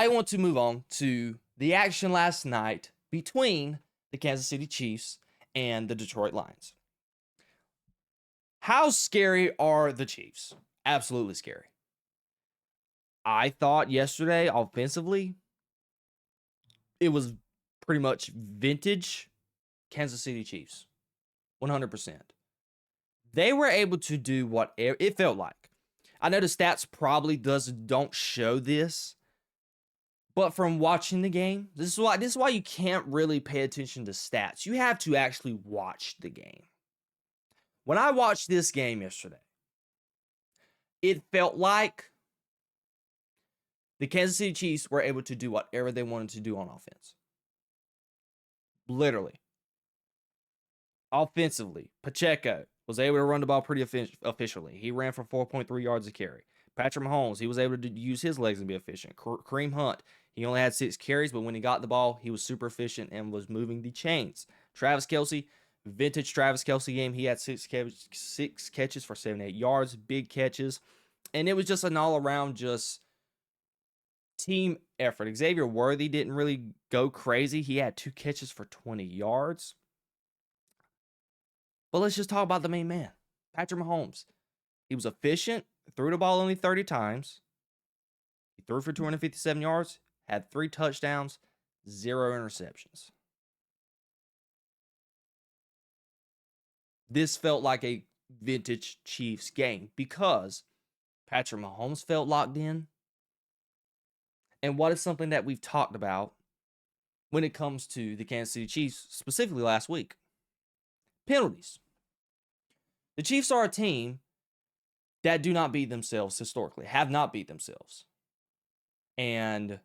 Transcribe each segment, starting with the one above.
I want to move on to the action last night between the Kansas City Chiefs and the Detroit Lions. How scary are the Chiefs? Absolutely scary. I thought yesterday, offensively, it was pretty much vintage Kansas City Chiefs. 100%. They were able to do what it felt like. I know the stats probably don't show this, but from watching the game, this is why you can't really pay attention to stats. You have to actually watch the game. When I watched this game yesterday, it felt like the Kansas City Chiefs were able to do whatever they wanted to do on offense. Literally. Offensively, Pacheco was able to run the ball pretty efficiently. He ran for 4.3 yards a carry. Patrick Mahomes, he was able to use his legs and be efficient. Kareem Hunt, he only had 6 carries, but when he got the ball, he was super efficient and was moving the chains. Travis Kelce, vintage Travis Kelce game. He had 6 catches for 78 yards, big catches. And it was just an all-around just team effort. Xavier Worthy didn't really go crazy. He had 2 catches for 20 yards. But let's just talk about the main man, Patrick Mahomes. He was efficient, threw the ball only 30 times. He threw for 257 yards, had 3 touchdowns, 0 interceptions. This felt like a vintage Chiefs game because Patrick Mahomes felt locked in. And what is something that we've talked about when it comes to the Kansas City Chiefs, specifically last week? Penalties. The Chiefs are a team that do not beat themselves historically, have not beat themselves. And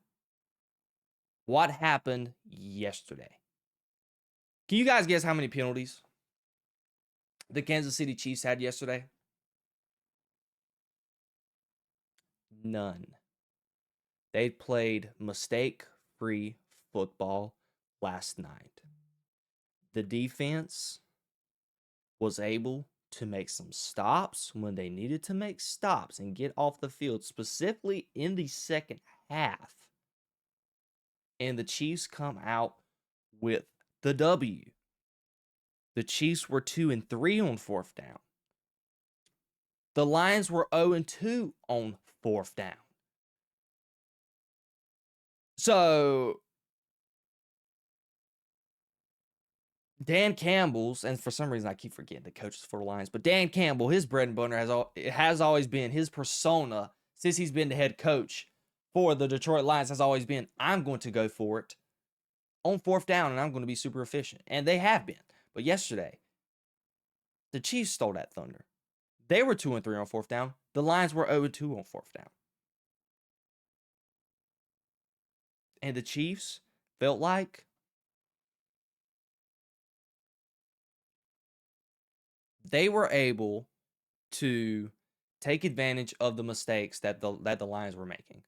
what happened yesterday? Can you guys guess how many penalties the Kansas City Chiefs had yesterday? None. They played mistake-free football last night. The defense was able to make some stops when they needed to make stops and get off the field, specifically in the second half. And the Chiefs come out with the W. The Chiefs were 2-3 on 4th down. The Lions were 0-2 on 4th down. So Dan Campbell's, and for some reason I keep forgetting the coaches for the Lions, but Dan Campbell, his bread and butter has always been, his persona since he's been the head coach for the Detroit Lions has always been, I'm going to go for it on 4th down and I'm going to be super efficient. And they have been. But yesterday, the Chiefs stole that thunder. They were 2-3 on 4th down. The Lions were 0-2 on 4th down. And the Chiefs felt like they were able to take advantage of the mistakes that the Lions were making.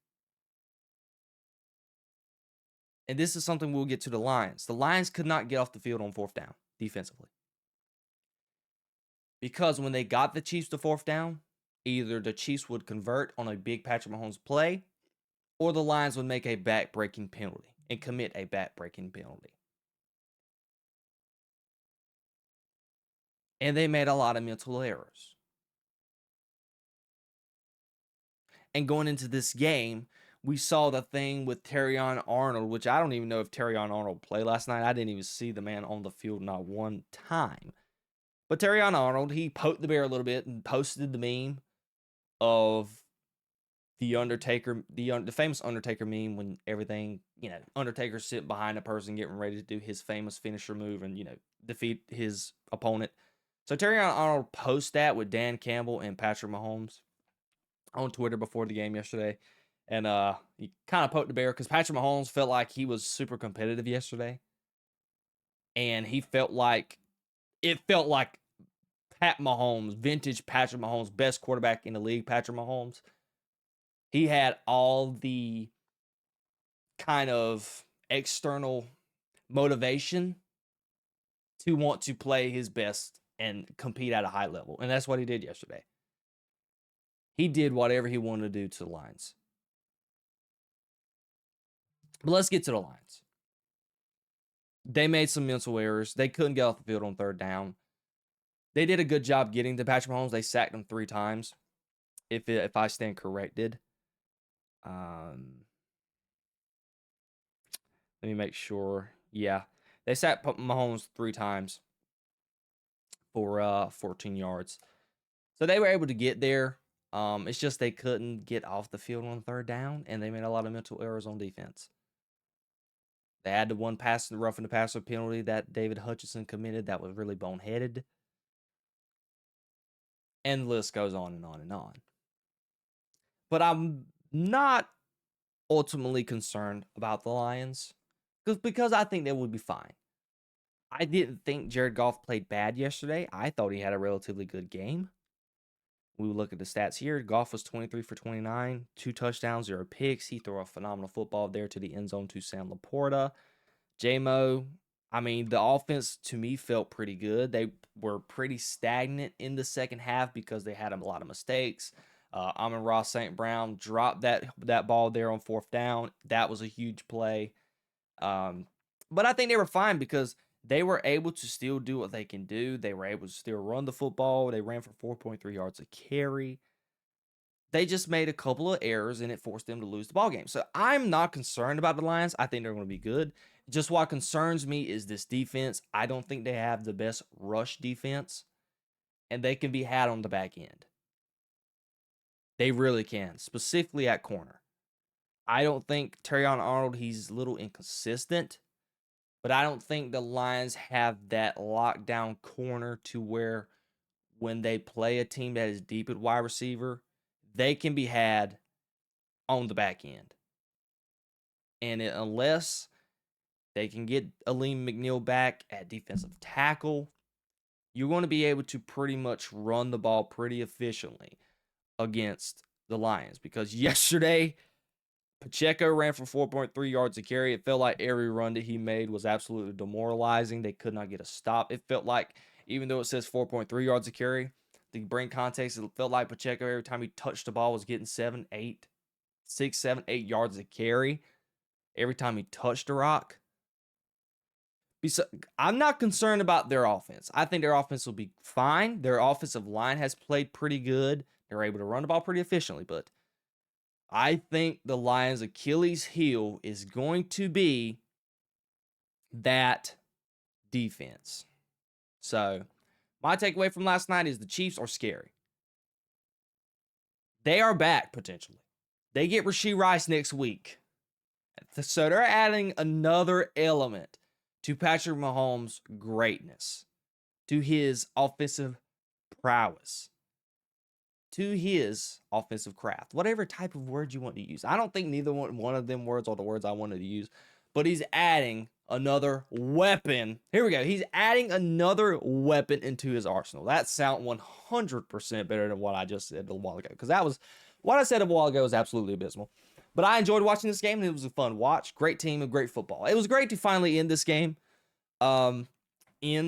And this is something we'll get to the Lions. The Lions could not get off the field on 4th down defensively. Because when they got the Chiefs to 4th down, either the Chiefs would convert on a big Patrick Mahomes play, or the Lions would make a back-breaking penalty and commit a back-breaking penalty. And they made a lot of mental errors. And going into this game, we saw the thing with Terrion Arnold, which I don't even know if Terrion Arnold played last night. I didn't even see the man on the field not one time. But Terrion Arnold, he poked the bear a little bit and posted the meme of the Undertaker, the famous Undertaker meme when everything, Undertaker sitting behind a person getting ready to do his famous finisher move and, defeat his opponent. So Terrion Arnold posted that with Dan Campbell and Patrick Mahomes on Twitter before the game yesterday. And he kind of poked the bear because Patrick Mahomes felt like he was super competitive yesterday. And it felt like Pat Mahomes, vintage Patrick Mahomes, best quarterback in the league, Patrick Mahomes. He had all the kind of external motivation to want to play his best and compete at a high level. And that's what he did yesterday. He did whatever he wanted to do to the Lions. But let's get to the Lions. They made some mental errors. They couldn't get off the field on third down. They did a good job getting to Patrick Mahomes. They sacked him 3 times, if I stand corrected. Let me make sure. Yeah, they sacked Mahomes 3 times for 14 yards. So they were able to get there. It's just they couldn't get off the field on third down, and they made a lot of mental errors on defense. They had the one pass, roughing the passer penalty that David Hutchinson committed that was really boneheaded. And the list goes on and on and on. But I'm not ultimately concerned about the Lions because I think they would be fine. I didn't think Jared Goff played bad yesterday. I thought he had a relatively good game. We look at the stats here. Goff was 23 for 29, 2 touchdowns, 0 picks. He threw a phenomenal football there to the end zone to Sam Laporta. J-Mo, I mean, the offense to me felt pretty good. They were pretty stagnant in the second half because they had a lot of mistakes. Amon-Ra St. Brown dropped that ball there on 4th down. That was a huge play. But I think they were fine because they were able to still do what they can do. They were able to still run the football. They ran for 4.3 yards a carry. They just made a couple of errors, and it forced them to lose the ball game. So I'm not concerned about the Lions. I think they're going to be good. Just what concerns me is this defense. I don't think they have the best rush defense, and they can be had on the back end. They really can, specifically at corner. I don't think Terrion Arnold, he's a little inconsistent, but I don't think the Lions have that lockdown corner to where when they play a team that is deep at wide receiver, they can be had on the back end. And unless they can get Aleem McNeil back at defensive tackle, you're going to be able to pretty much run the ball pretty efficiently against the Lions. Because yesterday, Pacheco ran for 4.3 yards a carry. It felt like every run that he made was absolutely demoralizing. They could not get a stop. It felt like, even though it says 4.3 yards a carry, to bring context, it felt like Pacheco, every time he touched the ball, was getting 6, 7, 8 yards a carry every time he touched the rock. I'm not concerned about their offense. I think their offense will be fine. Their offensive line has played pretty good. They're able to run the ball pretty efficiently, but I think the Lions' Achilles heel is going to be that defense. So, my takeaway from last night is the Chiefs are scary. They are back, potentially. They get Rashee Rice next week. So, they're adding another element to Patrick Mahomes' greatness, to his offensive prowess, to his offensive craft, whatever type of word you want to use. I don't think neither one of them words are the words I wanted to use, but he's adding another weapon. Here we go. He's adding another weapon into his arsenal. That sounds 100% better than what I just said a while ago, because that was what I said a while ago was absolutely abysmal. But I enjoyed watching this game, and it was a fun watch. Great team and great football. It was great to finally end this game, end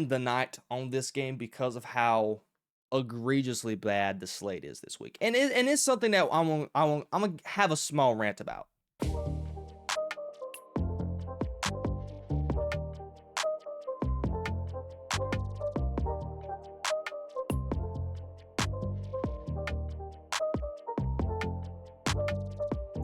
the night on this game because of how egregiously bad the slate is this week. And it's something that I'm gonna have a small rant about.